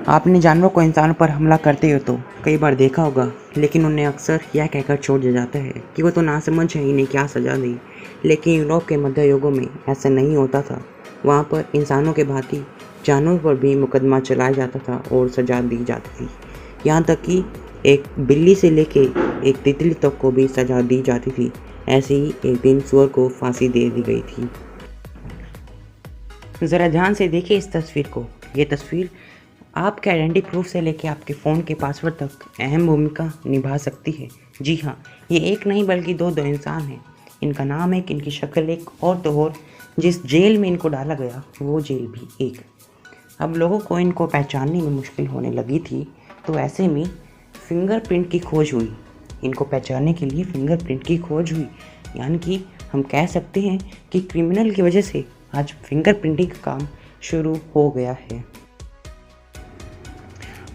आपने जानवरों को इंसानों पर हमला करते हो तो कई बार देखा होगा, लेकिन उन्हें अक्सर यह कहकर छोड़ दिया जाता है कि वो तो नासमझ है, इन्हें क्या सज़ा दी। लेकिन यूरोप के मध्य युगों में ऐसा नहीं होता था। वहाँ पर इंसानों के भांति जानवरों पर भी मुकदमा चलाया जाता था और सज़ा दी जाती थी। यहाँ तक कि एक बिल्ली से लेके एक तितली तक को भी सज़ा दी जाती थी। ऐसे ही एक दिन सुअर को फांसी दे दी गई थी। ज़रा ध्यान से देखिए इस तस्वीर को। ये तस्वीर आपके आइडेंटिटी प्रूफ से लेकर आपके फ़ोन के पासवर्ड तक अहम भूमिका निभा सकती है। जी हाँ, ये एक नहीं बल्कि दो इंसान हैं। इनका नाम एक, इनकी शक्ल एक, और तो और जिस जेल में इनको डाला गया वो जेल भी एक। अब लोगों को इनको पहचानने में मुश्किल होने लगी थी, तो ऐसे में फिंगरप्रिंट की खोज हुई। इनको पहचानने के लिए फिंगरप्रिंट की खोज हुई। यानी कि हम कह सकते हैं कि क्रिमिनल की वजह से आज फिंगरप्रिंटिंग का काम शुरू हो गया है।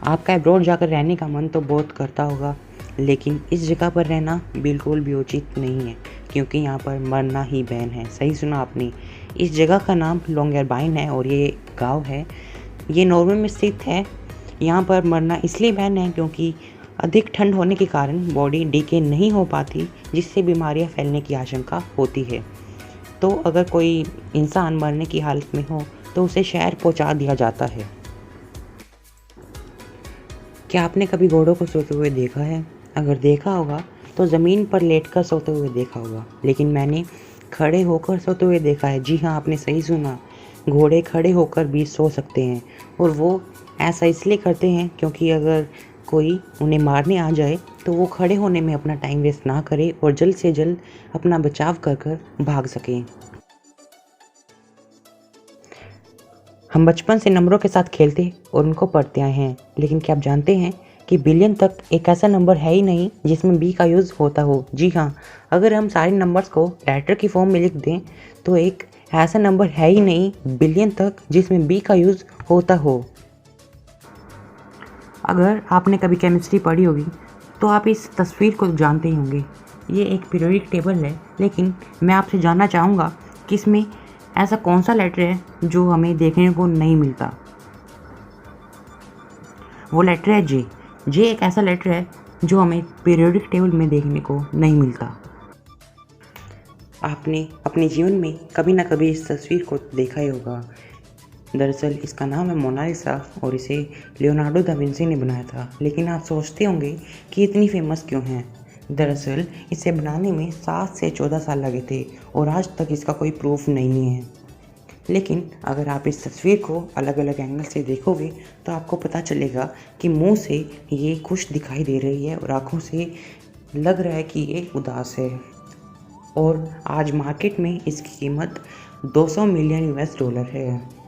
आपका अब्रॉड जाकर रहने का मन तो बहुत करता होगा, लेकिन इस जगह पर रहना बिल्कुल भी उचित नहीं है, क्योंकि यहाँ पर मरना ही बैन है। सही सुना आपने। इस जगह का नाम लॉन्गरबाइन है और ये गांव है, ये नॉर्वे में स्थित है। यहाँ पर मरना इसलिए बैन है क्योंकि अधिक ठंड होने के कारण बॉडी डीके नहीं हो पाती, जिससे बीमारियाँ फैलने की आशंका होती है। तो अगर कोई इंसान मरने की हालत में हो तो उसे शहर पहुँचा दिया जाता है। क्या आपने कभी घोड़ों को सोते हुए देखा है? अगर देखा होगा तो ज़मीन पर लेटकर सोते हुए देखा होगा, लेकिन मैंने खड़े होकर सोते हुए देखा है। जी हाँ, आपने सही सुना। घोड़े खड़े होकर भी सो सकते हैं, और वो ऐसा इसलिए करते हैं क्योंकि अगर कोई उन्हें मारने आ जाए तो वो खड़े होने में अपना टाइम वेस्ट ना करे और जल्द से जल्द अपना बचाव कर कर भाग सकें। हम बचपन से नंबरों के साथ खेलते और उनको पढ़ते आए हैं, लेकिन क्या आप जानते हैं कि बिलियन तक एक ऐसा नंबर है ही नहीं जिसमें बी का यूज़ होता हो। जी हाँ, अगर हम सारे नंबर्स को लेटर की फॉर्म में लिख दें तो एक ऐसा नंबर है ही नहीं बिलियन तक जिसमें बी का यूज़ होता हो। अगर आपने कभी केमिस्ट्री पढ़ी होगी तो आप इस तस्वीर को जानते ही होंगे। ये एक पीरियोडिक टेबल है, लेकिन मैं आपसे जानना चाहूँगा कि इसमें ऐसा कौन सा लेटर है जो हमें देखने को नहीं मिलता। वो लेटर है जे। जे एक ऐसा लेटर है जो हमें पीरियोडिक टेबल में देखने को नहीं मिलता। आपने अपने जीवन में कभी ना कभी इस तस्वीर को देखा ही होगा। दरअसल इसका नाम है मोनालिसा और इसे लियोनार्डो दा विंसी ने बनाया था। लेकिन आप सोचते होंगे कि इतनी फेमस क्यों है। दरअसल इसे बनाने में 7 से 14 साल लगे थे और आज तक इसका कोई प्रूफ नहीं है। लेकिन अगर आप इस तस्वीर को अलग अलग एंगल से देखोगे तो आपको पता चलेगा कि मुंह से ये खुश दिखाई दे रही है और आँखों से लग रहा है कि ये उदास है। और आज मार्केट में इसकी कीमत $200 मिलियन है।